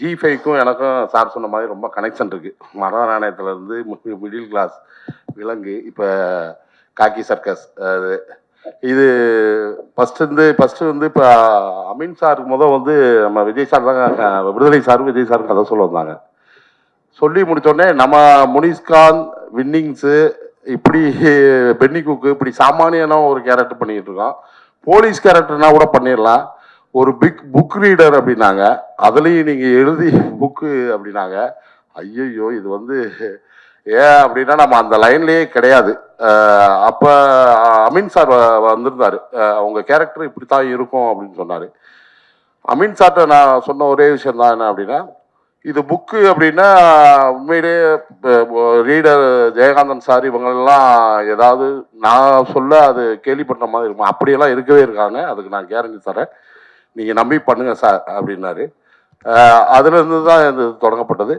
G5க்கும் எனக்கும் சார் சொன்ன மாதிரி ரொம்ப கனெக்ஷன் இருக்கு. மரநாணயத்துலேருந்து மிடில் கிளாஸ் விலங்கு, இப்போ காக்கி சர்க்கஸ், அது இது ஃபஸ்ட்டு வந்து இப்போ அமீன் சாருக்கு வந்து நம்ம விஜய் சார் தாங்க, விடுதலை சார் விஜய் சார் கதை சொல்ல வந்தாங்க. சொல்லி முடித்தோடனே நம்ம முனிஸ்கான் வின்னிங்ஸு இப்படி பென்னி குக்கு இப்படி சாமானியனா ஒரு கேரக்டர் பண்ணிக்கிட்டு இருக்கோம். போலீஸ் கேரக்டர்னா கூட பண்ணிடலாம். ஒரு புக் ரீடர் அப்படின்னாங்க, அதுலேயும் நீங்கள் எழுதி புக்கு அப்படின்னாங்க. ஐயையோ, இது ஏன் அப்படின்னா நம்ம அந்த லைன்லேயே கிடையாது. அப்போ அமீன் சார் வந்திருந்தார். அவங்க கேரக்டர் இப்படி தான் இருக்கும் அப்படின்னு சொன்னார். அமீன் சார்கிட்ட நான் சொன்ன ஒரே விஷயம் தான் என்ன அப்படின்னா, இது புக்கு அப்படின்னா உண்மையிலேயே ரீடர் ஜெயகாந்தன் சார் இவங்களெல்லாம் ஏதாவது நான் சொல்ல அது கேள்விப்பட்ட மாதிரி இருக்கும். அப்படியெல்லாம் இருக்கவே இருக்காங்க. அதுக்கு நான் கேரண்டி தரேன். நீங்கள் நம்பி பண்ணுங்க சார் அப்படின்னாரு. அதுலேருந்து தான் இது தொடங்கப்பட்டது.